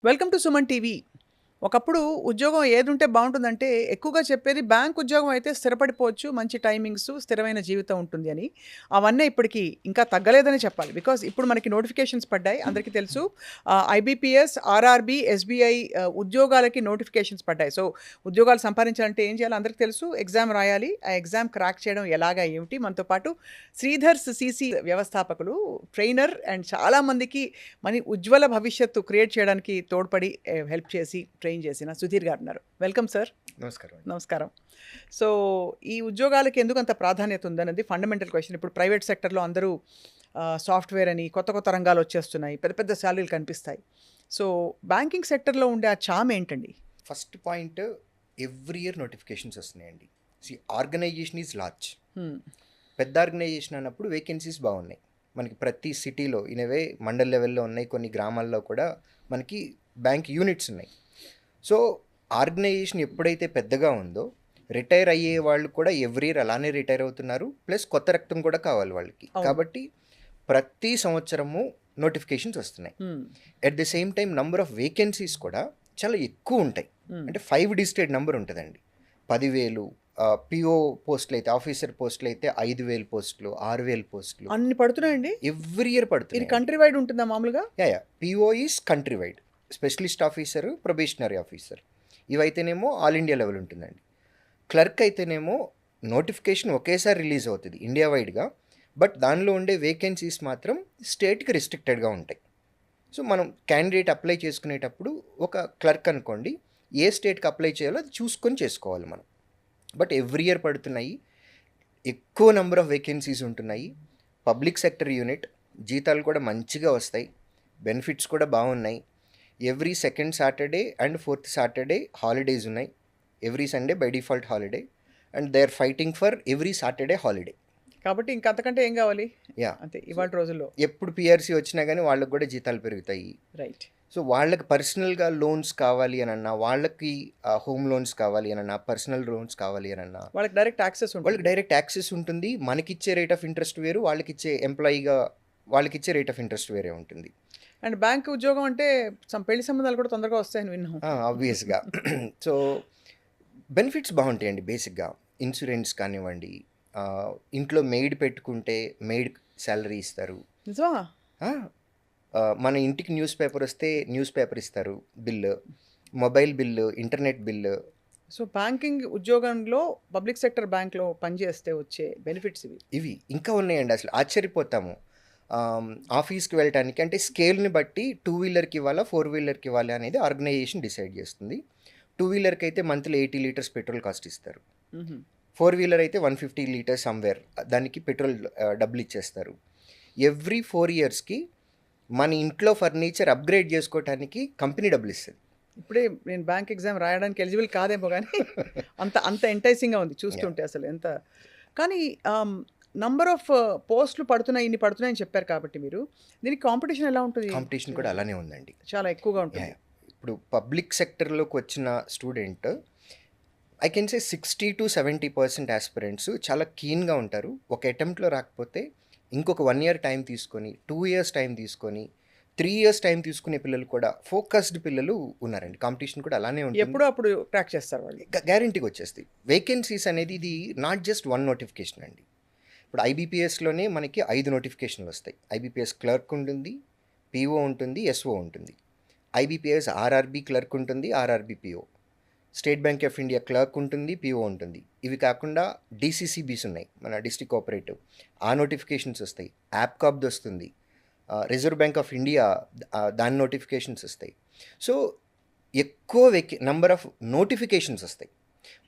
Welcome to Suman TV. ఒకప్పుడు ఉద్యోగం ఏదుంటే బావుంటుందంటే, ఎక్కువగా చెప్పేది బ్యాంక్ ఉద్యోగం అయితే స్థిరపడిపోవచ్చు, మంచి టైమింగ్సు, స్థిరమైన జీవితం ఉంటుంది అని. అవన్నీ ఇప్పటికి ఇంకా తగ్గలేదనే చెప్పాలి. బికాజ్ ఇప్పుడు మనకి నోటిఫికేషన్స్ పడ్డాయి. అందరికీ తెలుసు. ఐబీపీఎస్, ఆర్ఆర్‌బీ, ఎస్‌బీఐ ఉద్యోగాలకి నోటిఫికేషన్స్ పడ్డాయి. సో, ఉద్యోగాలు సంపాదించాలంటే ఏం చేయాలో అందరికీ తెలుసు. ఎగ్జామ్ రాయాలి. ఆ ఎగ్జామ్ క్రాక్ చేయడం ఎలాగా, ఏమిటి? మనతో పాటు శ్రీధర్స్ సీసీ వ్యవస్థాపకులు, ట్రైనర్ అండ్ చాలామందికి ఉజ్వల భవిష్యత్తు క్రియేట్ చేయడానికి తోడ్పడి హెల్ప్ చేసి ట్రైన్ చేసిన సుధీర్ గారు ఉన్నారు. Welcome sir. నమస్కారం అండి. నమస్కారం. సో, ఈ ఉద్యోగాలకి ఎందుకు అంత ప్రాధాన్యత ఉందన్నది ఫండమెంటల్ క్వశ్చన్. ఇప్పుడు ప్రైవేట్ సెక్టర్‌లో అందరూ సాఫ్ట్‌వేర్ అని కొత్త కొత్త రంగాలు వచ్చేస్తున్నాయి. పెద్ద పెద్ద సాలరీలు కనిపిస్తాయి. సో, బ్యాంకింగ్ సెక్టర్‌లో ఉండే ఆ చార్మ్ ఏంటండి? First point, every year notifications వస్తున్నాయండి. Organisation is large. హ్మ్. పెద్ద ఆర్గనైజేషన్ అన్నప్పుడు వేకెన్సీస్ బాగున్నాయి. మనకి ప్రతి సిటీలో ఇనవే మండల్ లెవెల్లో ఉన్నాయి, కొన్ని గ్రామాల్లో కూడా మనకి బ్యాంక్ యూనిట్స్ ఉన్నాయి. సో ఆర్గనైజేషన్ ఎప్పుడైతే పెద్దగా ఉందో రిటైర్ అయ్యే వాళ్ళు కూడా ఎవ్రీ ఇయర్ అలానే రిటైర్ అవుతున్నారు. ప్లస్ కొత్త రక్తం కూడా కావాలి వాళ్ళకి. అవును. కాబట్టి ప్రతి సంవత్సరము నోటిఫికేషన్స్ వస్తున్నాయి. హ్మ్. At the same time number of vacancies కూడా చాలా ఎక్కువ ఉంటాయి. హ్మ్. అంటే 5 డిజిటెడ్ నెంబర్ ఉంటుందండి. 10,000 పిఓ పోస్టులు అయితే, ఆఫీసర్ పోస్టులు అయితే 5,000 పోస్టులు, 6,000 పోస్టులు అన్ని పడుతున్నాయండి? ఎవ్రీ ఇయర్ ఇది పడుతుంది. కంట్రీ వైడ్ ఉంటుందా మామూలుగా? Yeah PO is country wide. Specialist officer, probationary officer ఇవైతేనేమో ఆల్ ఇండియా లెవెల్ ఉంటుందండి. క్లర్క్ అయితేనేమో నోటిఫికేషన్ ఒకేసారి రిలీజ్ అవుతుంది ఇండియా వైడ్గా. బట్ దానిలో ఉండే వేకెన్సీస్ మాత్రం స్టేట్కి రిస్ట్రిక్టెడ్గా ఉంటాయి. సో మనం క్యాండిడేట్ అప్లై చేసుకునేటప్పుడు ఒక క్లర్క్ అనుకోండి, ఏ స్టేట్కి అప్లై చేయాలో అది చూసుకొని చేసుకోవాలి మనం. బట్ ఎవ్రీ ఇయర్ పడుతున్నాయి. ఎక్కువ నెంబర్ ఆఫ్ వేకెన్సీస్ ఉంటున్నాయి. పబ్లిక్ సెక్టర్ యూనిట్ జీతాలు కూడా మంచిగా వస్తాయి. బెనిఫిట్స్ కూడా బాగున్నాయి. Every second Saturday and fourth Saturday holidays ఉన్నాయి. Every Sunday by default holiday. And they are fighting for every Saturday holiday. కాబట్టి ఇంక అంతకంటే ఏం కావాలి? యా అంతే ఇవాళ రోజుల్లో. ఎప్పుడు పిఆర్సీ వచ్చినా కానీ వాళ్ళకి కూడా జీతాలు పెరుగుతాయి. రైట్. సో వాళ్ళకి పర్సనల్గా లోన్స్ కావాలి అనన్నా, వాళ్ళకి హోమ్ లోన్స్ కావాలి అనన్నా, పర్సనల్ లోన్స్ కావాలి అనన్నా వాళ్ళకి డైరెక్ట్ యాక్సెస్ ఉంటుంది. వాళ్ళకి డైరెక్ట్ యాక్సెస్ ఉంటుంది. మనకిచ్చే రేట్ ఆఫ్ ఇంట్రెస్ట్ వేరు, వాళ్ళకిచ్చే ఎంప్లాయీగా వాళ్ళకిచ్చే రేట్ ఆఫ్ ఇంట్రెస్ట్ వేరే ఉంటుంది. అండ్ బ్యాంక్ ఉద్యోగం అంటే పెళ్లి సంబంధాలు కూడా తొందరగా వస్తాయని విన్నాం. ఆబ్వియస్గా. సో బెనిఫిట్స్ బాగుంటాయండి. బేసిక్గా ఇన్సూరెన్స్ కానివ్వండి, ఇంట్లో మెయిడ్ పెట్టుకుంటే మెయిడ్ శాలరీ ఇస్తారు. నిజమా? మన ఇంటికి న్యూస్ పేపర్ వస్తే న్యూస్ పేపర్ ఇస్తారు, bill, mobile bill, internet bill. So banking ఉద్యోగంలో పబ్లిక్ సెక్టర్ బ్యాంక్లో పనిచేస్తే వచ్చే బెనిఫిట్స్ ఇవి. ఇవి ఇంకా ఉన్నాయండి. అసలు ఆశ్చర్యపోతాము. ఆఫీస్కి వెళ్ళటానికి అంటే స్కేల్ని బట్టి 2 వీలర్కి ఇవ్వాలా, 4 వీలర్కి ఇవ్వాలి అనేది ఆర్గనైజేషన్ డిసైడ్ చేస్తుంది. 2 వీలర్కి అయితే మంత్లీ 80 లీటర్స్ పెట్రోల్ కాస్ట్ ఇస్తారు. 4 వీలర్ అయితే 150 లీటర్స్ సమ్వేర్ దానికి పెట్రోల్ డబ్బులు ఇచ్చేస్తారు. ఎవ్రీ 4 ఇయర్స్కి మన ఇంట్లో ఫర్నిచర్ అప్గ్రేడ్ చేసుకోవటానికి కంపెనీ డబ్బులు ఇస్తుంది. ఇప్పుడే నేను బ్యాంక్ ఎగ్జామ్ రాయడానికి ఎలిజిబుల్ కాదేమో కానీ అంత అంత ఎంటైసింగ్గా ఉంది చూస్తుంటే అసలు ఎంత. కానీ నంబర్ ఆఫ్ పోస్టులు పడుతున్నాయి, ఇన్ని పడుతున్నాయని చెప్పారు కాబట్టి మీరు దీనికి కాంపిటీషన్ ఎలా ఉంటుంది? కాంపిటీషన్ కూడా అలానే ఉందండి. చాలా ఎక్కువగా ఉంటుంది. ఇప్పుడు పబ్లిక్ సెక్టర్లోకి వచ్చిన student I can say 60-70% aspirants చాలా కీన్గా ఉంటారు. ఒక అటెంప్ట్లో రాకపోతే ఇంకొక 1 ఇయర్ టైం తీసుకొని, 2 ఇయర్స్ టైం తీసుకొని, 3 ఇయర్స్ టైం తీసుకునే పిల్లలు కూడా, ఫోకస్డ్ పిల్లలు ఉన్నారండి. కాంపిటీషన్ కూడా అలానే ఉంటుంది. ఎప్పుడో అప్పుడు ట్రాక్ చేస్తారు వాళ్ళు. గ్యారంటీగా వచ్చేస్తాయి వేకెన్సీస్ అనేది. ఇది నాట్ జస్ట్ 1 నోటిఫికేషన్ అండి. ఇప్పుడు ఐబీపీఎస్లోనే మనకి 5 నోటిఫికేషన్లు వస్తాయి. ఐబీపీఎస్ క్లర్క్ ఉంటుంది, పీఓ ఉంటుంది, ఎస్ఓ ఉంటుంది. ఐబీపీఎస్ ఆర్ఆర్బీ క్లర్క్ ఉంటుంది, RRB PO. State bank of India clerk ఉంటుంది, పీఓ ఉంటుంది. ఇవి కాకుండా డీసీసీబీస్ ఉన్నాయి, మన డిస్ట్రిక్ట్ కోఆపరేటివ్, ఆ నోటిఫికేషన్స్ వస్తాయి. యాప్కాబ్ది వస్తుంది, రిజర్వ్ బ్యాంక్ ఆఫ్ ఇండియా దాని నోటిఫికేషన్స్ వస్తాయి. సో ఎక్కువ నంబర్ ఆఫ్ నోటిఫికేషన్స్ వస్తాయి.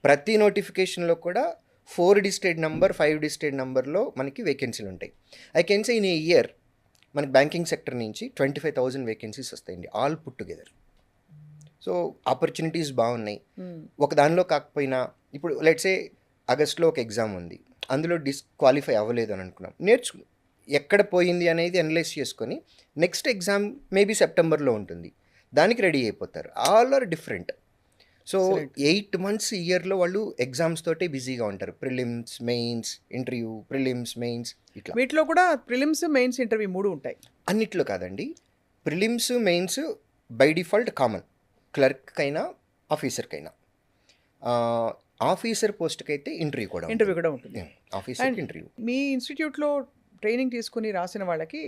ప్రతి నోటిఫికేషన్లో కూడా 4 డిజిటెడ్ నెంబర్, 5 డిజిటెడ్ నెంబర్లో మనకి వేకెన్సీలు ఉంటాయి. I can say in a year మనకి బ్యాంకింగ్ సెక్టర్ నుంచి 25,000 వేకెన్సీస్ వస్తాయియండి, all put together. So opportunities బాగున్నాయి. ఒక దానిలో కాకపోయినా ఇప్పుడు లెట్సే ఆగస్ట్లో ఒక ఎగ్జామ్ ఉంది, అందులో డిస్క్వాలిఫై అవ్వలేదు అని అనుకున్నాం, ఎక్కడ పోయింది అనేది అనలైజ్ చేసుకొని నెక్స్ట్ ఎగ్జామ్ మేబీ సెప్టెంబర్లో ఉంటుంది, దానికి రెడీ అయిపోతారు. All are different. So 8 months ఇయర్లో వాళ్ళు ఎగ్జామ్స్ తోటే బిజీగా ఉంటారు. Prelims, mains, interview, prelims, mains, ఇట్లా. వీటిలో కూడా ప్రిలిమ్స్, మెయిన్స్, ఇంటర్వ్యూ 3 ఉంటాయి. అన్నిట్లో కాదండి. Prelims, mains by default common, క్లర్క్కైనా ఆఫీసర్కైనా. ఆఫీసర్ పోస్ట్కి అయితే ఇంటర్వ్యూ కూడా ఇంటర్వ్యూ కూడా ఉంటుంది. ఆఫీసర్కి And ఇంటర్వ్యూ. మీ ఇన్స్టిట్యూట్లో ట్రైనింగ్ తీసుకుని రాసిన వాళ్ళకి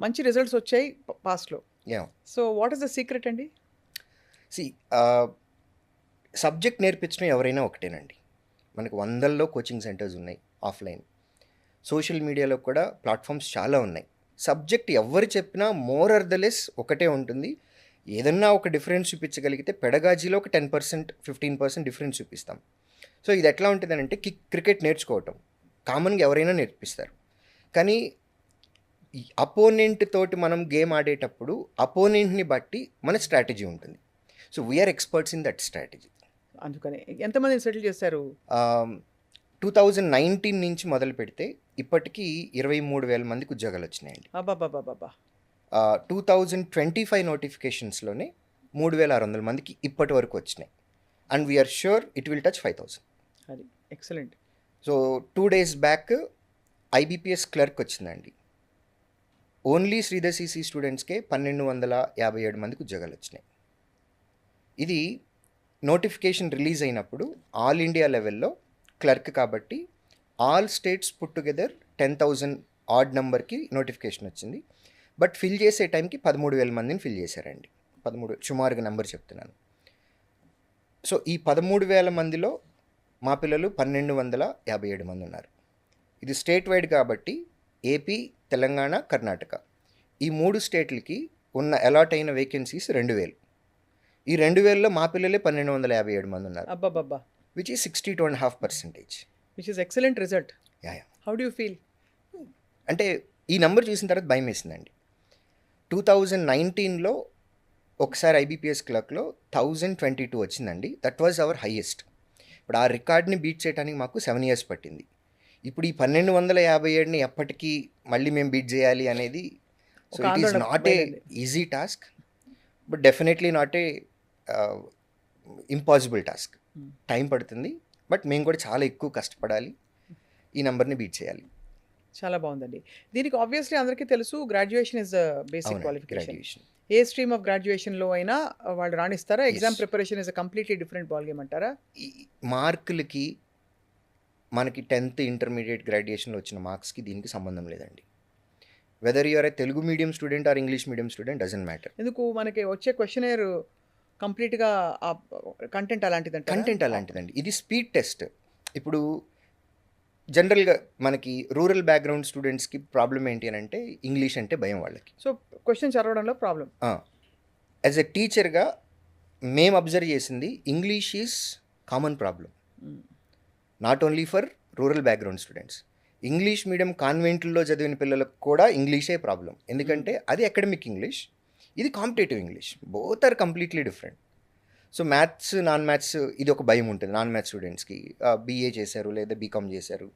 మంచి రిజల్ట్స్ వచ్చాయి పాస్ట్లో. Yeah so what is the secret అండి? సి సబ్జెక్ట్ నేర్పించడం ఎవరైనా ఒకటేనండి. మనకు వందల్లో కోచింగ్ సెంటర్స్ ఉన్నాయి ఆఫ్లైన్. సోషల్ మీడియాలో కూడా ప్లాట్ఫామ్స్ చాలా ఉన్నాయి. సబ్జెక్ట్ ఎవరు చెప్పినా మోర్ ఆర్ ద లెస్ ఒకటే ఉంటుంది. ఏదన్నా ఒక డిఫరెన్స్ చూపించగలిగితే పెడగాజీలో ఒక 10%, 15% డిఫరెన్స్ చూపిస్తాం. సో ఇది ఎట్లా ఉంటుందనంటే క్రికెట్ నేర్చుకోవటం కామన్గా ఎవరైనా నేర్పిస్తారు. కానీ ఈ అపోనెంట్ తోటి మనం గేమ్ ఆడేటప్పుడు అపోనెంట్ని బట్టి మన స్ట్రాటజీ ఉంటుంది. So we are experts in that strategy. అందుకని ఎంతమందిని సెటిల్ చేశారు? 2019 నుంచి మొదలు పెడితే ఇప్పటికీ 23,000 మందికి ఉద్యోగాలు వచ్చినాయండి. అబ్బాబాబాబా. 2025 నోటిఫికేషన్స్లోనే 3,600 మందికి ఇప్పటి వరకు వచ్చినాయి. And we are sure it will touch 5,000. అది excellent. So 2 days back IBPS clerk వచ్చిందండి. ఓన్లీ శ్రీధర్ సిసి స్టూడెంట్స్కే 1,257 మందికి ఉద్యోగాలు వచ్చినాయి. ఇది నోటిఫికేషన్ రిలీజ్ అయినప్పుడు ఆల్ ఇండియా లెవెల్లో క్లర్క్ కాబట్టి all states put together 10,000 odd నెంబర్కి నోటిఫికేషన్ వచ్చింది. బట్ ఫిల్ చేసే టైంకి 13,000 మందిని ఫిల్ చేశారండి. 13 సుమారుగా నెంబర్ చెప్తున్నాను. సో ఈ 13,000 మందిలో మా పిల్లలు 1,257 మంది ఉన్నారు. ఇది స్టేట్ వైడ్ కాబట్టి ఏపీ, తెలంగాణ, కర్ణాటక ఈ 3 స్టేట్లకి ఉన్న అలాట్ అయిన వేకెన్సీస్ 2,000. ఈ 2,000లో మా పిల్లలే 1,257 మంది ఉన్నారు. అబ్బాబాబా. Which is 62.5%. Which is excellent result. Yeah how do you feel? అంటే ఈ నెంబర్ చూసిన తర్వాత భయం వేసిందండి. 2019లో ఒకసారి ఐబీపీఎస్ క్లర్క్లో 1,022 వచ్చిందండి. That was our highest. ఇప్పుడు ఆ రికార్డ్ని బీట్ చేయడానికి మాకు 7 years పట్టింది. ఇప్పుడు ఈ 1,257ని ఎప్పటికీ మళ్ళీ మేము బీట్ చేయాలి అనేది so it is not a easy task, but definitely not a impossible task. Time పడుతుంది, బట్ మేము కూడా చాలా ఎక్కువ కష్టపడాలి ఈ నెంబర్ని బీట్ చేయాలి. చాలా బాగుందండి. దీనికి ఆబ్వియస్లీ అందరికీ తెలుసు graduation is basic qualification. Graduation ఏ స్ట్రీమ్ ఆఫ్ గ్రాడ్యుయేషన్లో అయినా వాళ్ళు రాణిస్తారా? Exam preparation is a completely different ball game అంటారా? ఈ మార్కులకి మనకి 10th ఇంటర్మీడియట్ గ్రాడ్యుయేషన్లో వచ్చిన మార్క్స్కి దీనికి సంబంధం లేదండి. Whether you are a Telugu medium student or English medium student doesn't matter. ఎందుకు మనకి వచ్చే క్వశ్చనేర్ కంప్లీట్గా కంటెంట్ అలాంటిదంటే కంటెంట్ అలాంటిదండి. ఇది స్పీడ్ టెస్ట్. ఇప్పుడు జనరల్గా మనకి రూరల్ బ్యాక్గ్రౌండ్ స్టూడెంట్స్కి ప్రాబ్లం ఏంటి అని అంటే ఇంగ్లీష్ అంటే భయం వాళ్ళకి. సో క్వశ్చన్ చదవడంలో ప్రాబ్లం. యాజ్ ఎ టీచర్గా మేము అబ్జర్వ్ చేసింది English is common problem, not only for rural background students. English medium కాన్వెంట్లో చదివిన పిల్లలకు కూడా ఇంగ్లీషే ప్రాబ్లం. ఎందుకంటే అది అకాడమిక్ ఇంగ్లీష్, ఇది competitive English. Both are completely different. So maths, non maths ఇది ఒక భయం ఉంటుంది నాన్ మ్యాథ్స్ స్టూడెంట్స్కి. బీఏ చేశారు లేదా బీకామ్ చేశారు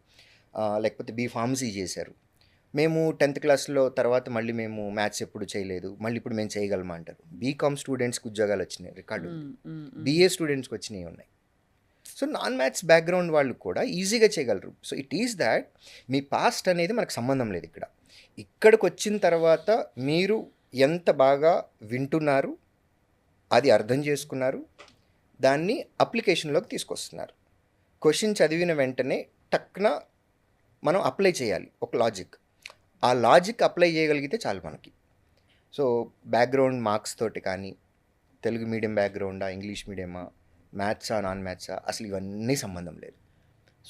లేకపోతే బీఫార్మసీ చేశారు. మేము 10th క్లాస్లో తర్వాత మళ్ళీ మేము మ్యాథ్స్ ఎప్పుడు చేయలేదు, మళ్ళీ ఇప్పుడు మేము చేయగలమా అంటారు. బీకామ్ స్టూడెంట్స్కి ఉద్యోగాలు వచ్చినాయి రికార్డు, బీఏ స్టూడెంట్స్కి వచ్చినాయి ఉన్నాయి. సో నాన్ మ్యాథ్స్ బ్యాక్గ్రౌండ్ వాళ్ళు కూడా ఈజీగా చేయగలరు. So it is that me past అనేది మనకు సంబంధం లేదు. ఇక్కడికి వచ్చిన తర్వాత మీరు ఎంత బాగా వింటున్నారు, అది అర్థం చేసుకున్నారు, దాన్ని అప్లికేషన్లోకి తీసుకొస్తున్నారు. క్వశ్చన్ చదివిన వెంటనే టక్న మనం అప్లై చేయాలి ఒక లాజిక్. ఆ లాజిక్ అప్లై చేయగలిగితే చాలు మనకి. సో బ్యాక్గ్రౌండ్ మార్క్స్ తోటి కానీ తెలుగు మీడియం బ్యాక్గ్రౌండా, ఇంగ్లీష్ మీడియమా, మ్యాథ్సా, నాన్ మ్యాథ్సా అసలు ఇవన్నీ సంబంధం లేదు.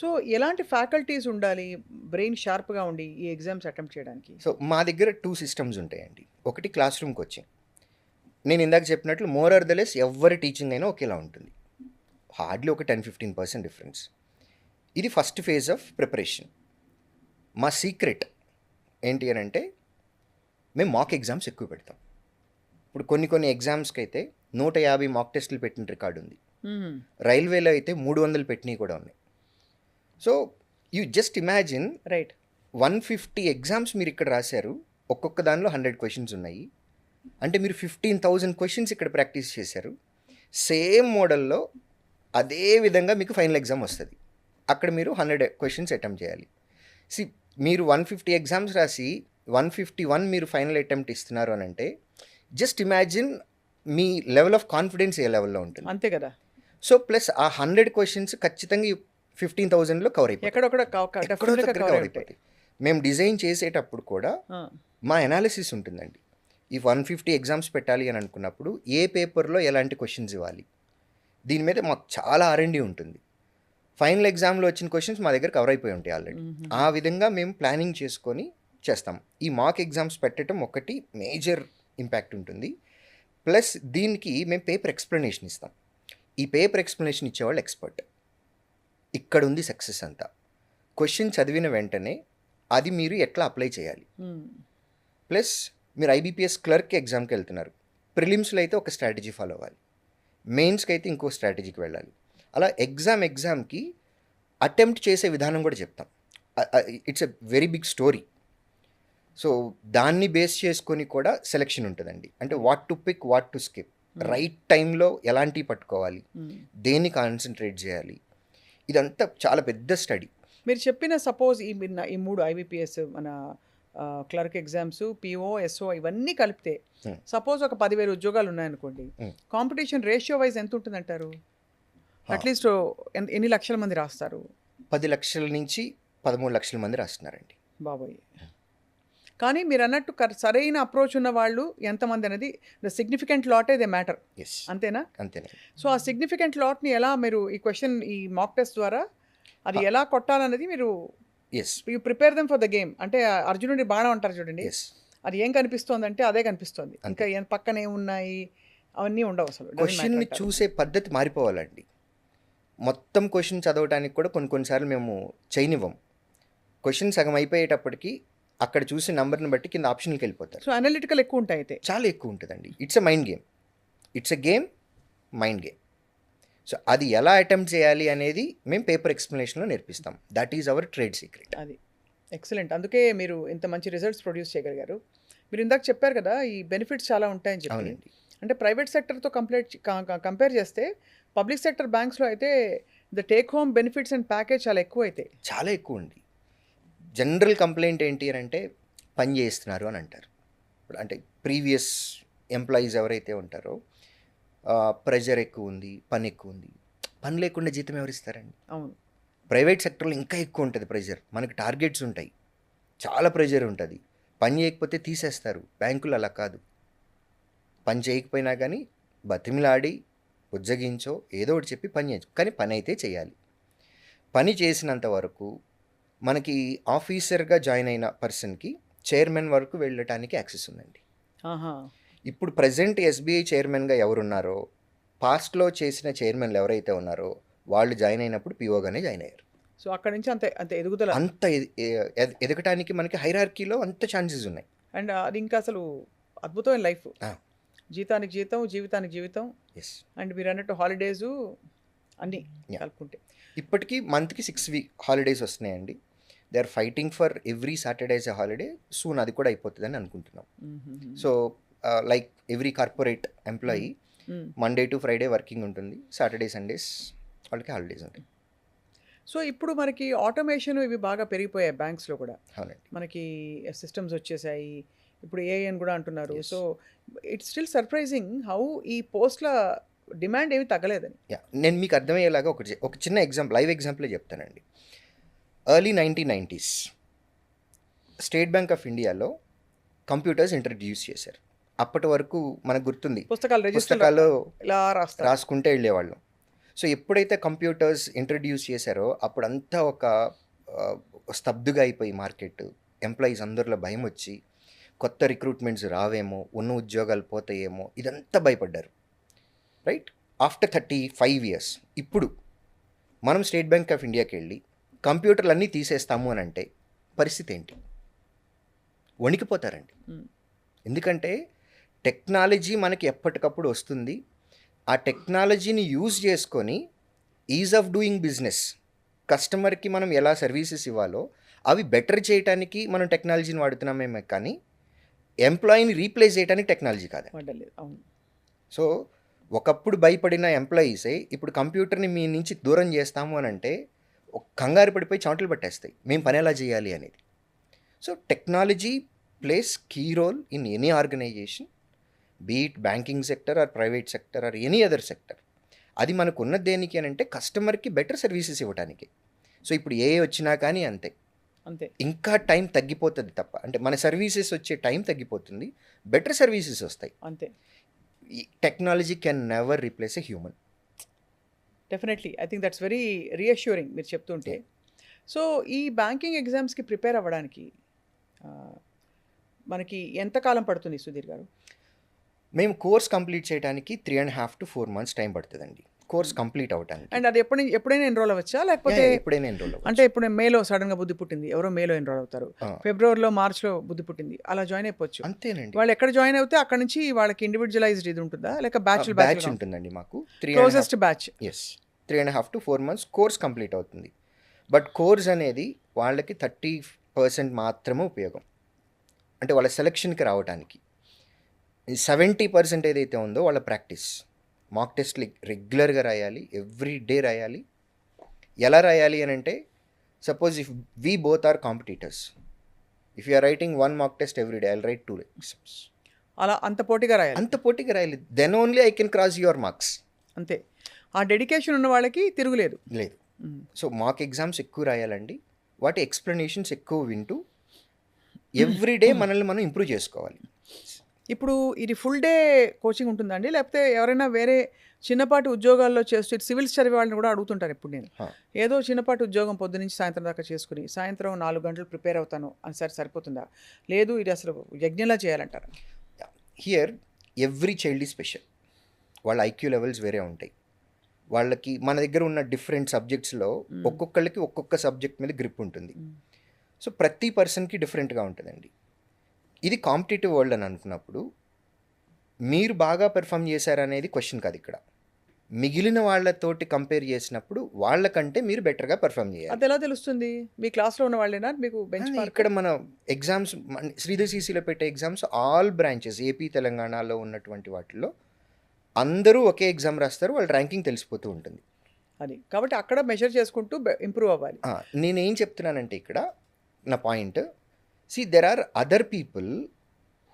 సో ఎలాంటి ఫ్యాకల్టీస్ ఉండాలి బ్రెయిన్ షార్ప్గా ఉండి ఈ ఎగ్జామ్స్ అటెంప్ట్ చేయడానికి? సో మా దగ్గర 2 systems ఉంటాయండి. ఒకటి క్లాస్ రూమ్ కోచింగ్. నేను ఇందాక చెప్పినట్లు మోర్ ఆర్ ద లెస్ ఎవరి టీచింగ్ అయినా ఒకేలా ఉంటుంది. హార్డ్లీ ఒక 10-15% డిఫరెన్స్. ఇది ఫస్ట్ ఫేజ్ ఆఫ్ ప్రిపరేషన్. మా సీక్రెట్ ఏంటి అని అంటే మేము మాక్ ఎగ్జామ్స్ ఎక్కువ పెడతాం. ఇప్పుడు కొన్ని ఎగ్జామ్స్కి అయితే 150 మాక్ టెస్టులు పెట్టిన రికార్డు ఉంది. రైల్వేలో అయితే 300 పెట్టినవి కూడా ఉన్నాయి. So you just imagine, right, 150 exams మీరు ఇక్కడ రాశారు, ఒక్కొక్క దానిలో 100 క్వశ్చన్స్ ఉన్నాయి. అంటే మీరు 15,000 క్వశ్చన్స్ ఇక్కడ ప్రాక్టీస్ చేశారు. సేమ్ మోడల్లో అదే విధంగా మీకు ఫైనల్ ఎగ్జామ్ వస్తుంది. అక్కడ మీరు 100 క్వశ్చన్స్ అటెంప్ట్ చేయాలి. మీరు 150 ఎగ్జామ్స్ రాసి 151 మీరు ఫైనల్ అటెంప్ట్ ఇస్తున్నారు అని అంటే జస్ట్ ఇమాజిన్ మీ లెవెల్ ఆఫ్ కాన్ఫిడెన్స్ ఏ లెవెల్లో ఉంటుంది. అంతే కదా. సో ప్లస్ ఆ 100 క్వశ్చన్స్ ఖచ్చితంగా 15,000లో కవర్ అయిపోతాయి. ఎక్కడొక్కడ ఎక్కడో డెఫినెట్గా దగ్గర కవర్ కవర్ అయి ఉంటాయి. అయిపోతాయి. మేము డిజైన్ చేసేటప్పుడు కూడా మా అనాలిసిస్ ఉంటుందండి. ఈ 150 ఎగ్జామ్స్ పెట్టాలి అని అనుకున్నప్పుడు ఏ పేపర్లో ఎలాంటి క్వశ్చన్స్ ఇవ్వాలి, దీని మీద మాకు చాలా R&D ఉంటుంది. ఫైనల్ ఎగ్జామ్లో వచ్చిన క్వశ్చన్స్ మా దగ్గర కవర్ అయిపోయి ఉంటాయి ఆల్రెడీ. ఆ విధంగా మేము ప్లానింగ్ చేసుకొని చేస్తాం. ఈ మాక్ ఎగ్జామ్స్ పెట్టడం ఒకటి మేజర్ ఇంపాక్ట్ ఉంటుంది. ప్లస్ దీనికి మేము పేపర్ ఎక్స్ప్లెనేషన్ ఇస్తాం. ఈ పేపర్ ఎక్స్ప్లెనేషన్ ఇచ్చేవాళ్ళు ఎక్స్పర్ట్. ఇక్కడ ఉంది సక్సెస్ అంతా. క్వశ్చన్ చదివిన వెంటనే అది మీరు ఎట్లా అప్లై చేయాలి. ప్లస్ మీరు IBPS క్లర్క్ ఎగ్జామ్కి వెళ్తున్నారు. ప్రిలిమ్స్లో అయితే ఒక స్ట్రాటజీ ఫాలో అవ్వాలి, మెయిన్స్కి అయితే ఇంకో స్ట్రాటజీకి వెళ్ళాలి. అలా ఎగ్జామ్కి అటెంప్ట్ చేసే విధానం కూడా చెప్తాం. It's a very big story. So దాన్ని బేస్ చేసుకొని కూడా సెలెక్షన్ ఉంటుందండి. అంటే what to pick, what to skip, right టైంలో ఎలాంటివి పట్టుకోవాలి, దేన్ని కాన్సన్ట్రేట్ చేయాలి, ఇదంతా చాలా పెద్ద స్టడీ. మీరు చెప్పిన సపోజ్ ఈ 3 IBPS మన క్లర్క్ ఎగ్జామ్స్, PO, SO ఇవన్నీ కలిపితే సపోజ్ ఒక 10,000 ఉద్యోగాలు ఉన్నాయనుకోండి, కాంపిటీషన్ రేషియో వైజ్ ఎంత ఉంటుందంటారు? అట్లీస్ట్ ఎన్ని లక్షల మంది రాస్తారు? 10 లక్షల నుంచి 13 లక్షల మంది రాస్తున్నారండి బాబోయ్. కానీ మీరు అన్నట్టు సరైన అప్రోచ్ ఉన్న వాళ్ళు ఎంతమంది అనేది the significant lot they matter. Yes, అంతేనా? అంతేనే. సో ఆ సిగ్నిఫికెంట్ లాట్ని ఎలా మీరు ఈ క్వశ్చన్ ఈ మాక్ టెస్ట్ ద్వారా అది ఎలా కొట్టాలనేది మీరు as you prepare them for the game. అంటే అర్జునుడి బాణం అంటారు చూడండి, ఎస్. అది ఏం కనిపిస్తోంది అంటే అదే కనిపిస్తుంది, ఇంకా పక్కన ఏమున్నాయి అవన్నీ ఉండవు అసలు. క్వశ్చన్ని చూసే పద్ధతి మారిపోవాలండి. మొత్తం క్వశ్చన్ చదవడానికి కూడా కొన్నిసార్లు మేము చేయనివ్వం. క్వశ్చన్ సగం అయిపోయేటప్పటికి అక్కడ చూసే నెంబర్ని బట్టి కింద ఆప్షన్కి వెళ్ళిపోతారు. సో అనలిటికల్ ఎక్కువ ఉంటాయి అయితే. చాలా ఎక్కువ ఉంటుందండి. It's a mind game. It's a game, mind game. So అది ఎలా అటెంప్ట్ చేయాలి అనేది మేము పేపర్ ఎక్స్ప్లెనేషన్లో నేర్పిస్తాం. That is our trade secret. అది ఎక్సలెంట్. అందుకే మీరు ఇంత మంచి రిజల్ట్స్ ప్రొడ్యూస్ చేయగలిగారు. మీరు ఇందాక చెప్పారు కదా ఈ బెనిఫిట్స్ చాలా ఉంటాయని చెప్పి. అవునండి. అంటే ప్రైవేట్ సెక్టర్తో కంపేర్ చేస్తే పబ్లిక్ సెక్టర్ బ్యాంక్స్లో అయితే the take home benefits and package చాలా ఎక్కువ అయితే. చాలా ఎక్కువ ఉంది. జనరల్ కంప్లైంట్ ఏంటి అని అంటే పని చేస్తున్నారు అని అంటారు. అంటే ప్రీవియస్ ఎంప్లాయీస్ ఎవరైతే ఉంటారో ప్రెషర్ ఎక్కువ ఉంది, పని ఎక్కువ ఉంది. పని లేకుండా జీతం ఎవరు ఇస్తారండి? అవును. ప్రైవేట్ సెక్టర్లో ఇంకా ఎక్కువ ఉంటుంది ప్రెషర్. మనకి టార్గెట్స్ ఉంటాయి, చాలా ప్రెషర్ ఉంటుంది. పని చేయకపోతే తీసేస్తారు. బ్యాంకులు అలా కాదు. పని చేయకపోయినా కానీ బతిమిలాడి ఉజ్జగించో ఏదో ఒకటి చెప్పి పని చేయొచ్చు, కానీ పని అయితే చేయాలి. పని చేసినంత వరకు మనకి ఆఫీసర్గా జాయిన్ అయిన పర్సన్కి చైర్మన్ వరకు వెళ్ళటానికి యాక్సెస్ ఉందండి. ఇప్పుడు ప్రజెంట్ SBI చైర్మన్గా ఎవరున్నారో, పాస్ట్లో చేసిన చైర్మన్లు ఎవరైతే ఉన్నారో వాళ్ళు జాయిన్ అయినప్పుడు POగానే జాయిన్ అయ్యారు. సో అక్కడ నుంచి అంత ఎదుగుదల, అంత ఎదగటానికి మనకి హైరార్కీలో అంత ఛాన్సెస్ ఉన్నాయి. అండ్ అది ఇంకా అసలు అద్భుతమైన లైఫ్. జీతానికి జీతం, జీవితానికి జీవితం. ఎస్. అండ్ మీరు అన్నట్టు హాలిడేస్ అన్నీ కలుపుకుంటే ఇప్పటికీ మంత్కి 6 హాలిడేస్ వస్తున్నాయండి. They are fighting for every Saturday as a holiday. Soon అది కూడా అయిపోతుందని అనుకుంటున్నాం. So like every corporate employee Monday to Friday working ఉంటుంది, సాటర్డే సండేస్ వాళ్ళకి హాలిడేస్ ఉంటాయి. సో ఇప్పుడు మనకి ఆటోమేషన్ ఇవి బాగా పెరిగిపోయాయి బ్యాంక్స్లో కూడా. అవునండి. మనకి సిస్టమ్స్ వచ్చేసాయి, ఇప్పుడు AI అని కూడా అంటున్నారు. So it's still surprising how ఈ పోస్ట్ల డిమాండ్ ఏమి తగ్గలేదని. నేను మీకు అర్థమయ్యేలాగా ఒక చిన్న ఎగ్జాంపుల్, లైవ్ ఎగ్జాంపులే చెప్తానండి. Early 1990s state bank of ఇండియాలో కంప్యూటర్స్ ఇంట్రడ్యూస్ చేశారు. అప్పటి వరకు మనకు గుర్తుంది, పుస్తకాల్లో ఇలా రాసుకుంటే వెళ్ళేవాళ్ళం. సో ఎప్పుడైతే కంప్యూటర్స్ ఇంట్రడ్యూస్ చేశారో అప్పుడంతా ఒక స్తబ్దుగా అయిపోయి మార్కెట్, ఎంప్లాయీస్ అందరిలో భయం వచ్చి కొత్త రిక్రూట్మెంట్స్ రావేమో, ఉన్న ఉద్యోగాలు పోతాయేమో, ఇదంతా భయపడ్డారు. రైట్. ఆఫ్టర్ 35 years ఇప్పుడు మనం స్టేట్ బ్యాంక్ ఆఫ్ ఇండియాకి వెళ్ళి కంప్యూటర్లు అన్నీ తీసేస్తాము అని అంటే పరిస్థితి ఏంటి? వణికిపోతారండి. ఎందుకంటే టెక్నాలజీ మనకి ఎప్పటికప్పుడు వస్తుంది. ఆ టెక్నాలజీని యూజ్ చేసుకొని ఈజ్ ఆఫ్ డూయింగ్ బిజినెస్, కస్టమర్కి మనం ఎలా సర్వీసెస్ ఇవ్వాలో అవి బెటర్ చేయడానికి మనం టెక్నాలజీని వాడుతున్నామేమో, కానీ ఎంప్లాయీని రీప్లేస్ చేయడానికి టెక్నాలజీ కాదు. సో ఒకప్పుడు భయపడిన ఎంప్లాయీసే ఇప్పుడు కంప్యూటర్ని మీ నుంచి దూరం చేస్తాము అని అంటే కంగారు పడిపోయి చెమటలు పట్టేస్తాయి, మేము పని ఎలా చేయాలి అనేది. So technology plays key role in any organisation. Be it banking sector or private sector or any other sector. అది మనకు ఉన్నది దేనికి అని అంటే కస్టమర్కి బెటర్ సర్వీసెస్ ఇవ్వడానికి. సో ఇప్పుడు ఏ వచ్చినా కానీ అంతే, అంతే. ఇంకా టైం తగ్గిపోతుంది తప్ప, అంటే మన సర్వీసెస్ వచ్చే టైం తగ్గిపోతుంది, బెటర్ సర్వీసెస్ వస్తాయి. అంతే. Technology can never replace a human. Definitely. I think that's very reassuring మీరు చెప్తుంటే. సో ఈ బ్యాంకింగ్ ఎగ్జామ్స్కి ప్రిపేర్ అవ్వడానికి మనకి ఎంత కాలం పడుతుంది సుధీర్ గారు? మేము కోర్స్ కంప్లీట్ చేయడానికి 3.5 to 4 months టైం పడుతుందండి కోర్స్ కంప్లీట్ అవ్వడానికి. అండ్ అది ఎప్పుడైనా ఎన్రోల్ అవ్వచ్చా, లేకపోతే ఎప్పుడైనా ఎన్రోల్ అంటే ఇప్పుడు మేలో సడన్గా బుద్ధి పుట్టింది, ఎవరో మేలో ఎన్రోల్ అవుతారు, ఫిబ్రవరిలో మార్చ్లో బుద్ధి పుట్టింది, అలా జాయిన్ అయిపోవచ్చు? అంతేనండి. వాళ్ళు ఎక్కడ జాయిన్ అవుతే అక్కడ నుంచి వాళ్ళకి ఇండివిజువలైజ్డ్ ఇది ఉంటుందా, లేక బ్యాచ్ ఉంటుందండి మాకు. Closest batch. Yes, 3.5 to 4 months course complete అవుతుంది. బట్ కోర్స్ అనేది వాళ్ళకి 30% మాత్రమే ఉపయోగం, అంటే వాళ్ళ సెలక్షన్కి రావడానికి. 70% ఏదైతే ఉందో వాళ్ళ ప్రాక్టీస్, మాక్ టెస్ట్లు రెగ్యులర్గా రాయాలి, ఎవ్రీ డే రాయాలి. ఎలా రాయాలి అని అంటే, suppose if we both are competitors, if you are writing 1 mock test every day, I'll write 2 exams. అలా అంత పోటీగా రాయాలి. అంత పోటీగా రాయాలి, then only I can cross your marks. అంతే. ఆ డెడికేషన్ ఉన్న వాళ్ళకి తిరుగులేదు. లేదు. సో మాక్ ఎగ్జామ్స్ ఎక్కువ రాయాలండి, వాటి ఎక్స్ప్లెనేషన్స్ ఎక్కువ వింటూ ఎవ్రీ డే మనల్ని మనం ఇంప్రూవ్ చేసుకోవాలి. ఇప్పుడు ఇది ఫుల్ డే కోచింగ్ ఉంటుందండి, లేకపోతే ఎవరైనా వేరే చిన్నపాటి ఉద్యోగాల్లో చేస్తూ సివిల్స్ చదివే వాళ్ళని కూడా అడుగుతుంటారు ఇప్పుడు నేను, ఏదో చిన్నపాటి ఉద్యోగం పొద్దు నుంచి సాయంత్రం దాకా చేసుకుని సాయంత్రం 4 గంటలు ప్రిపేర్ అవుతాను అని సరిపోతుందా, లేదు ఇది అసలు యజ్ఞంలా చేయాలంటారా? Here every child is special. వాళ్ళ ఐక్యూ లెవెల్స్ వేరే ఉంటాయి. వాళ్ళకి మన దగ్గర ఉన్న డిఫరెంట్ సబ్జెక్ట్స్లో ఒక్కొక్కళ్ళకి ఒక్కొక్క సబ్జెక్ట్ మీద గ్రిప్ ఉంటుంది. సో ప్రతి పర్సన్కి డిఫరెంట్గా ఉంటుందండి. ఇది కాంపిటేటివ్ వరల్డ్ అని అనుకున్నప్పుడు మీరు బాగా పెర్ఫామ్ చేశారనేది క్వశ్చన్ కాదు ఇక్కడ. మిగిలిన వాళ్ళతోటి కంపేర్ చేసినప్పుడు వాళ్ళకంటే మీరు బెటర్గా పెర్ఫామ్ చేయాలి. అది ఎలా తెలుస్తుంది? మీ క్లాస్లో ఉన్న వాళ్ళేనా మీకు బెంచ్ మార్క్? ఇక్కడ మన ఎగ్జామ్స్ శ్రీధర్ సిసిలో పెట్టే ఎగ్జామ్స్ ఆల్ బ్రాంచెస్ ఏపీ తెలంగాణలో ఉన్నటువంటి వాటిల్లో అందరూ ఒకే ఎగ్జామ్ రాస్తారు, వాళ్ళ ర్యాంకింగ్ తెలిసిపోతూ ఉంటుంది. అది కాబట్టి అక్కడ మెజర్ చేసుకుంటూ ఇంప్రూవ్ అవ్వాలి. నేనేం చెప్తున్నానంటే ఇక్కడ నా point, see there are other people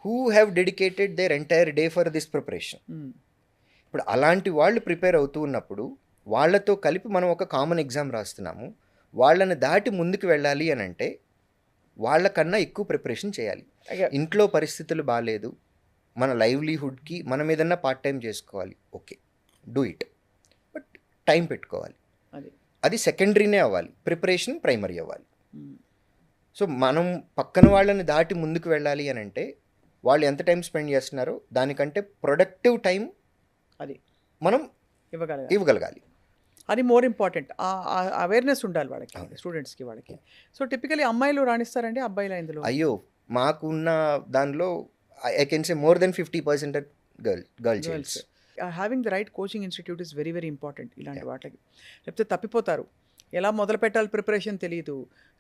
who have dedicated their entire day for this preparation. ఇప్పుడు అలాంటి వాళ్ళు ప్రిపేర్ అవుతూ ఉన్నప్పుడు వాళ్ళతో కలిపి మనం ఒక కామన్ ఎగ్జామ్ రాస్తున్నాము, వాళ్ళని దాటి ముందుకు వెళ్ళాలి అని అంటే వాళ్ళకన్నా ఎక్కువ ప్రిపరేషన్ చేయాలి. ఇంట్లో పరిస్థితులు బాగాలేదు, మన లైవ్లీహుడ్కి మనం ఏదన్నా పార్ట్ టైం చేసుకోవాలి, okay do it, but time పెట్టుకోవాలి. అది సెకండరీనే అవ్వాలి, ప్రిపరేషన్ ప్రైమరీ అవ్వాలి. సో మనం పక్కన వాళ్ళని దాటి ముందుకు వెళ్ళాలి అని అంటే వాళ్ళు ఎంత టైం స్పెండ్ చేస్తున్నారో దానికంటే ప్రొడక్టివ్ టైం అది మనం ఇవ్వగలగాలి. అది మోర్ ఇంపార్టెంట్. అవేర్నెస్ ఉండాలి వాళ్ళకి, స్టూడెంట్స్కి వాళ్ళకి. సో టిపికలీ అమ్మాయిలు రాణిస్తారండి, అబ్బాయిలు ఇందులో? అయ్యో, మాకున్న దానిలో I can say more than 50% girls. Having the right coaching institute is very very important ఇలాంటి వాటికి. లేకపోతే తప్పిపోతారు, ఎలా మొదలు పెట్టాలి ప్రిపరేషన్ తెలియదు,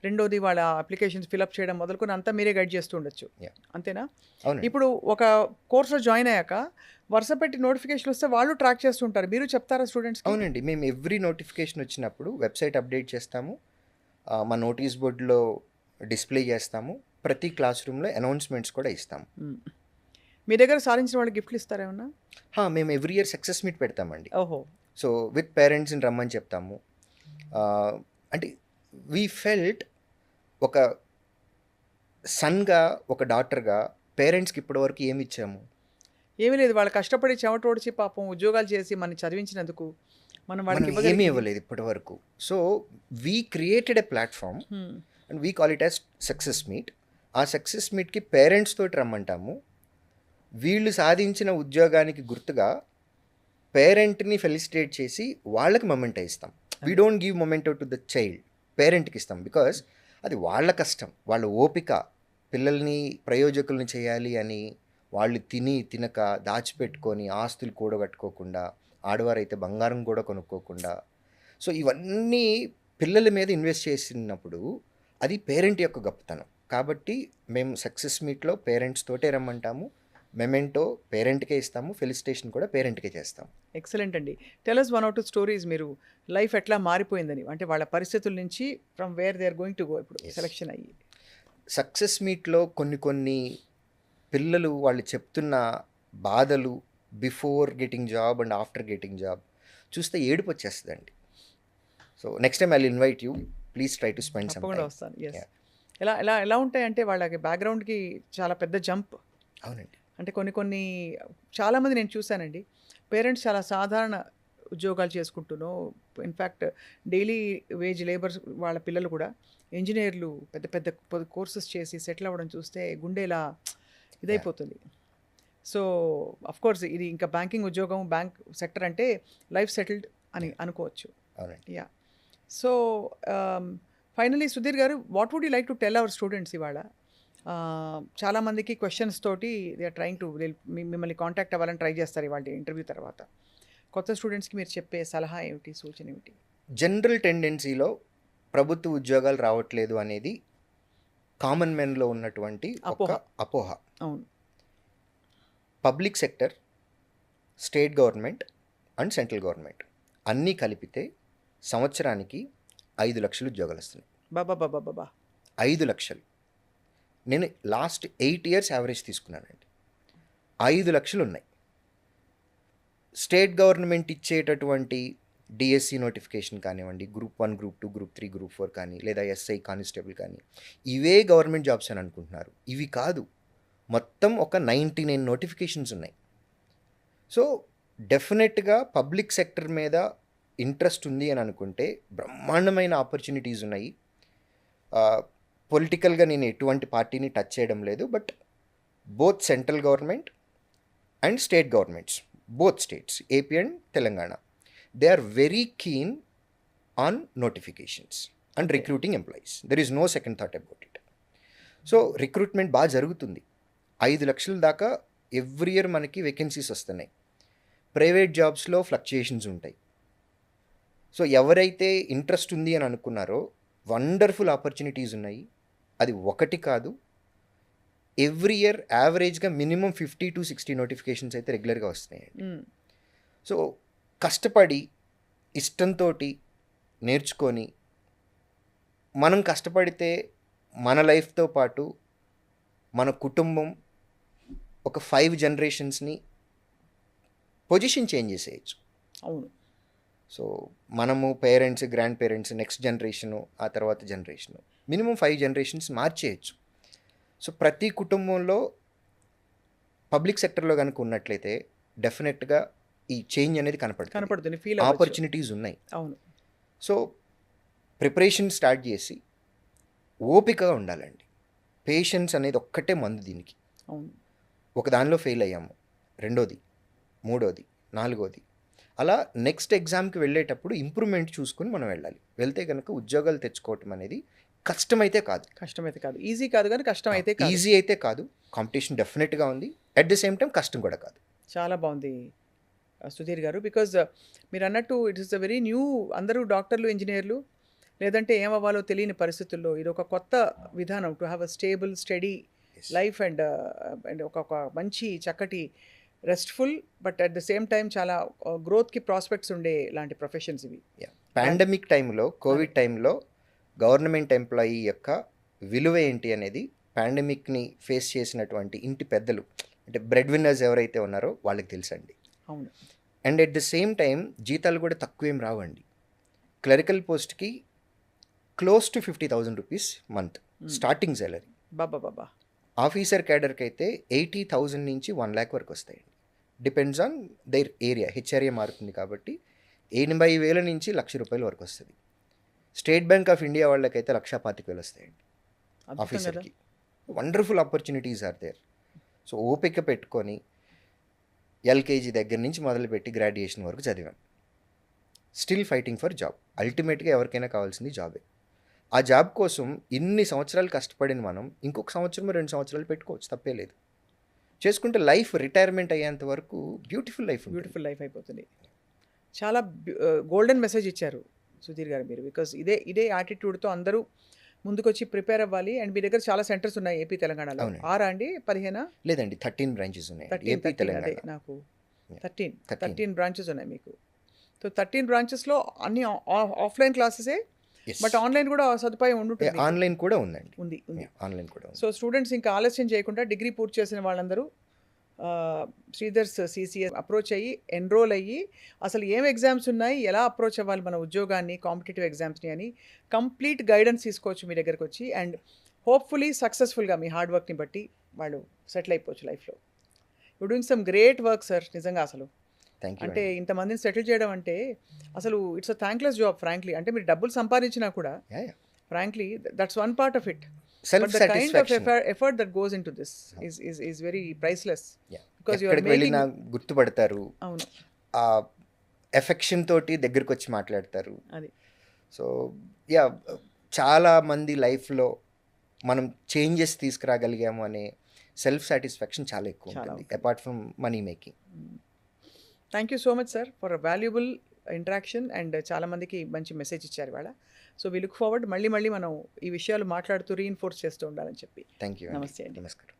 రెండోది వాళ్ళ అప్లికేషన్స్ ఫిలప్ చేయడం మొదలుకొని అంతా మీరే గైడ్ చేస్తూ ఉండొచ్చు, అంతేనా? ఇప్పుడు ఒక కోర్సులో జాయిన్ అయ్యాక వరుస పెట్టి నోటిఫికేషన్ వస్తే వాళ్ళు ట్రాక్ చేస్తుంటారు, మీరు చెప్తారా స్టూడెంట్స్? అవునండి, మేము ఎవ్రీ నోటిఫికేషన్ వచ్చినప్పుడు వెబ్సైట్ అప్డేట్ చేస్తాము, మా నోటీస్ బోర్డులో డిస్ప్లే చేస్తాము, ప్రతి క్లాస్ రూమ్లో అనౌన్స్మెంట్స్ కూడా ఇస్తాము. మీ దగ్గర సాధించిన వాళ్ళకి గిఫ్ట్లు ఇస్తారా ఏమన్నా? మేము ఎవ్రీ ఇయర్ సక్సెస్ మీట్ పెడతామండి. ఓహో. సో విత్ పేరెంట్స్ని రమ్మని చెప్తాము. అంటే వీ ఫెల్ట్ ఒక సన్గా, ఒక డాటర్గా పేరెంట్స్కి ఇప్పటివరకు ఏమి ఇచ్చాము? ఏమీ లేదు. వాళ్ళు కష్టపడి చెమటోడ్చి పాపం ఉద్యోగాలు చేసి మనం చదివించినందుకు మనం వాళ్ళకి ఏమీ ఇవ్వలేదు ఇప్పటి వరకు. So we created a platform and we call it as success meet. ఆ సక్సెస్ మీట్కి పేరెంట్స్ తోటి రమ్మంటాము. వీళ్ళు సాధించిన ఉద్యోగానికి గుర్తుగా పేరెంట్ని ఫెలిసిటేట్ చేసి వాళ్ళకి మొమెంటో ఇస్తాం. We don't give memento to the child, పేరెంట్కి ఇస్తాం. బికాస్ అది వాళ్ళ కష్టం, వాళ్ళ ఓపిక, పిల్లల్ని ప్రయోజకుల్ని చేయాలి అని వాళ్ళు తినక దాచిపెట్టుకొని ఆస్తులు కూడగట్టుకోకుండా, ఆడవారైతే బంగారం కూడా కొనుక్కోకుండా, సో ఇవన్నీ పిల్లల మీద ఇన్వెస్ట్ చేసినప్పుడు అది పేరెంట్ యొక్క గొప్పతనం. కాబట్టి మేము సక్సెస్ మీట్లో పేరెంట్స్ తోటే రమ్మంటాము, మెమెంటో పేరెంట్కే ఇస్తాము, ఫెలిసిటేషన్ కూడా పేరెంట్కే చేస్తాం. ఎక్సలెంట్ అండి. టెల్ us 1 or 2 స్టోరీస్, మీరు లైఫ్ ఎట్లా మారిపోయిందని, అంటే వాళ్ళ పరిస్థితుల నుంచి from where they are going to go ఇప్పుడు సెలెక్షన్ అయ్యి. సక్సెస్ మీట్లో కొన్ని పిల్లలు వాళ్ళు చెప్తున్న బాధలు, before getting job and after getting job చూస్తే ఏడుపు వచ్చేస్తుందండి. So next time I will invite you, please try to spend some తప్పకుండా టైం. వస్తాను. ఎస్. ఎలా ఎలా ఎలా ఉంటాయంటే వాళ్ళకి బ్యాక్గ్రౌండ్కి చాలా పెద్ద జంప్. అవునండి. అంటే కొన్ని కొన్ని చాలామంది నేను చూశానండి. పేరెంట్స్ చాలా సాధారణ ఉద్యోగాలు చేసుకుంటూనో, ఇన్ఫ్యాక్ట్ డైలీ వేజ్ లేబర్స్ వాళ్ళ పిల్లలు కూడా ఇంజినీర్లు పెద్ద పెద్ద కోర్సెస్ చేసి సెటిల్ అవ్వడం చూస్తే గుండె ఇలా ఇదైపోతుంది. సో కోర్స్ ఇది ఇంకా బ్యాంకింగ్ ఉద్యోగం, బ్యాంక్ సెక్టర్ అంటే లైఫ్ సెటిల్డ్ అని అనుకోవచ్చు. అవునండి. Yeah. So finally Sudheer garu, what would you like to tell our students ఇవాళ? చాలామందికి క్వశ్చన్స్ తోటి దే ఆర్ ట్రయింగ్ టు మిమ్మల్ని కాంటాక్ట్ అవ్వాలని ట్రై చేస్తారు ఇవాళ ఇంటర్వ్యూ తర్వాత. కొత్త స్టూడెంట్స్కి మీరు చెప్పే సలహా ఏమిటి, సూచన ఏమిటి? జనరల్ టెండెన్సీలో ప్రభుత్వ ఉద్యోగాలు రావట్లేదు అనేది కామన్ మెన్లో ఉన్నటువంటి ఒక అపోహ. అవును. Public sector, state government and central government అన్నీ కలిపితే సంవత్సరానికి 5 లక్షలు ఉద్యోగాలు వస్తున్నాయి. బాబా బాబా బాబా 5 లక్షలు. నేను లాస్ట్ 8 ఇయర్స్ యావరేజ్ తీసుకున్నానండి. 5 లక్షలు ఉన్నాయి. స్టేట్ గవర్నమెంట్ ఇచ్చేటటువంటి డిఎస్సి నోటిఫికేషన్ కానివ్వండి, గ్రూప్ 1, గ్రూప్ 2, గ్రూప్ 3, గ్రూప్ 4 కానీ, లేదా ఎస్ఐ కానిస్టేబుల్ కానీ, ఇవే గవర్నమెంట్ జాబ్స్ అని అనుకుంటున్నారు. ఇవి కాదు, మొత్తం ఒక 99 నోటిఫికేషన్స్ ఉన్నాయి. సో డెఫినెట్గా పబ్లిక్ సెక్టర్ మీద ఇంట్రెస్ట్ ఉంది అని అనుకుంటే బ్రహ్మాండమైన ఆపర్చునిటీస్ ఉన్నాయి. పొలిటికల్గా నేను ఎటువంటి పార్టీని టచ్ చేయడం లేదు, but both central government and state governments, both states, AP and Telangana, they are very keen on notifications and recruiting employees. There is no second thought about it. So recruitment బాగా జరుగుతుంది. 5 లక్షల దాకా ఎవ్రీ ఇయర్ మనకి vacancies వస్తున్నాయి. Private జాబ్స్లో fluctuations ఉంటాయి. సో ఎవరైతే ఇంట్రెస్ట్ ఉంది అని అనుకున్నారో వండర్ఫుల్ ఆపర్చునిటీస్ ఉన్నాయి. అది ఒకటి కాదు, ఎవ్రీ ఇయర్ యావరేజ్గా మినిమం 50 to 60 నోటిఫికేషన్స్ అయితే రెగ్యులర్గా వస్తున్నాయండి. సో కష్టపడి ఇష్టంతో నేర్చుకొని మనం కష్టపడితే మన లైఫ్తో పాటు మన కుటుంబం ఒక 5 జనరేషన్స్ని పొజిషన్ చేంజ్ చేసేయచ్చు. అవును. సో మనము parents, grand parents, next generation, ఆ తర్వాత జనరేషను, మినిమం 5 జనరేషన్స్ మార్చేయచ్చు. సో ప్రతి కుటుంబంలో పబ్లిక్ సెక్టర్లో కనుక ఉన్నట్లయితే డెఫినెట్గా ఈ చేంజ్ అనేది కనపడుతుంది, ఫీల్ ఆపర్చునిటీస్ ఉన్నాయి. అవును. సో ప్రిపరేషన్ స్టార్ట్ చేసి ఓపికగా ఉండాలండి. పేషెన్స్ అనేది ఒక్కటే మందు దీనికి. అవును. ఒక దానిలో ఫెయిల్ అయ్యాము, రెండోది, మూడోది, నాలుగోది, అలా నెక్స్ట్ ఎగ్జామ్కి వెళ్ళేటప్పుడు ఇంప్రూవ్మెంట్ చూసుకుని మనం వెళ్ళాలి. వెళ్తే కనుక ఉద్యోగాలు తెచ్చుకోవటం అనేది కష్టమైతే కాదు, ఈజీ కాదు, కానీ కష్టం అయితే కాదు. ఈజీ అయితే కాదు, కాంపిటీషన్ డెఫినెట్గా ఉంది. అట్ ది సేమ్ టైం కష్టం కూడా కాదు. చాలా బాగుంది సుధీర్ గారు. బికాజ్ మీరు అన్నట్టు it is a very new, అందరూ డాక్టర్లు, ఇంజనీర్లు, లేదంటే ఏమవ్వాలో తెలియని పరిస్థితుల్లో ఇది ఒక కొత్త విధానం to have a stable study life and ఒక మంచి చక్కటి RESTful but at the same time చాలా గ్రోత్కి ప్రాస్పెక్ట్స్ ఉండే లాంటి ప్రొఫెషన్స్ ఇవి. పాండమిక్ టైంలో, కోవిడ్ టైంలో గవర్నమెంట్ ఎంప్లాయీ యొక్క విలువ ఏంటి అనేది పాండమిక్ని ఫేస్ చేసినటువంటి ఇంటి పెద్దలు, అంటే బ్రెడ్ విన్నర్స్ ఎవరైతే ఉన్నారో వాళ్ళకి తెలుసండి. అవును. And at the same time జీతాలు కూడా తక్కువేం రావండి. క్లరికల్ పోస్ట్కి close to 50,000 rupees month starting salary. బాబా ఆఫీసర్ క్యాడర్కి అయితే 80,000 నుంచి 1 lakh వరకు వస్తాయండి. Depends on their area, HRA మారుతుంది కాబట్టి 80,000 నుంచి 1,00,000 రూపాయల వరకు వస్తుంది. స్టేట్ బ్యాంక్ ఆఫ్ ఇండియా వాళ్ళకైతే 1,25,000 వస్తాయండి ఆఫీసర్కి. Wonderful opportunities are there. So ఓపిక పెట్టుకొని ఎల్కేజీ దగ్గర నుంచి మొదలుపెట్టి గ్రాడ్యుయేషన్ వరకు చదివాం. Still fighting for job. అల్టిమేట్గా ఎవరికైనా కావాల్సింది జాబే. ఆ జాబ్ కోసం ఇన్ని సంవత్సరాలు కష్టపడిన మనం ఇంకొక సంవత్సరం 2 సంవత్సరాలు పెట్టుకోవచ్చు, తప్పే లేదు. చేసుకుంటే లైఫ్ రిటైర్మెంట్ అయ్యేంత వరకు బ్యూటిఫుల్ లైఫ్ అయిపోతుంది. చాలా గోల్డెన్ మెసేజ్ ఇచ్చారు సుధీర్ గారు మీరు. బికాజ్ ఇదే యాటిట్యూడ్తో అందరూ ముందుకొచ్చి ప్రిపేర్ అవ్వాలి. అండ్ మీ దగ్గర చాలా సెంటర్స్ ఉన్నాయి ఏపీ తెలంగాణలో. 6 అండి, 15? లేదండి, 13 బ్రాంచెస్ ఉన్నాయి. 13 నాకు 13 బ్రాంచెస్ ఉన్నాయి మీకు. సో 13 బ్రాంచెస్లో అన్ని ఆఫ్లైన్ క్లాసెసే, బట్ ఆన్లైన్ కూడా సదుపాయం ఉంటుంది. ఆన్లైన్ కూడా ఉందండి, ఉంది. ఆన్లైన్ కూడా ఉంది. సో స్టూడెంట్స్ ఇంకా ఆలస్యం చేయకుండా డిగ్రీ పూర్తి చేసిన వాళ్ళందరూ శ్రీధర్స్ సీసీఎస్ అప్రోచ్ అయ్యి ఎన్రోల్ అయ్యి అసలు ఏం ఎగ్జామ్స్ ఉన్నాయి, ఎలా అప్రోచ్ అవ్వాలి మన ఉద్యోగాన్ని, కాంపిటేటివ్ ఎగ్జామ్స్ని అని కంప్లీట్ గైడెన్స్ తీసుకోవచ్చు మీ దగ్గరకు వచ్చి. అండ్ హోప్ఫుల్లీ సక్సెస్ఫుల్గా మీ హార్డ్ వర్క్ని బట్టి వాళ్ళు సెటిల్ అయిపోవచ్చు లైఫ్లో. You doing some great work sir, నిజంగా అసలు. థ్యాంక్ యూ అంటే ఇంతమందిని సెటిల్ చేయడం అంటే అసలు it's a thankless job frankly. అంటే మీరు డబ్బులు సంపాదించినా కూడా frankly that's one part of it. Self But the kind of satisfaction. effort that goes into this is very priceless. Because you are ఎక్కడికి వెళ్ళినా గుర్తుపడతారు, అవును ఆ ఎఫెక్షన్ తోటి దగ్గరికి వచ్చి మాట్లాడతారు. అది సో యా, చాలా మంది లైఫ్లో మనం చేంజెస్ తీసుకురాగలిగాము అనే సెల్ఫ్ సాటిస్ఫాక్షన్ చాలా ఎక్కువ చాలా ఉంటుంది, apart from money making. Thank you so much sir for a valuable interaction. And చాలా మందికి మంచి మెసేజ్ ఇచ్చారు ఇవాళ. సో వి లుక్ ఫార్వర్డ్ మళ్ళీ మనం ఈ విషయాలు మాట్లాడుతూ రీఇన్ఫోర్స్ చేస్తూ ఉండాలని చెప్పి. Thank you. నమస్తే అండి. నమస్కారం.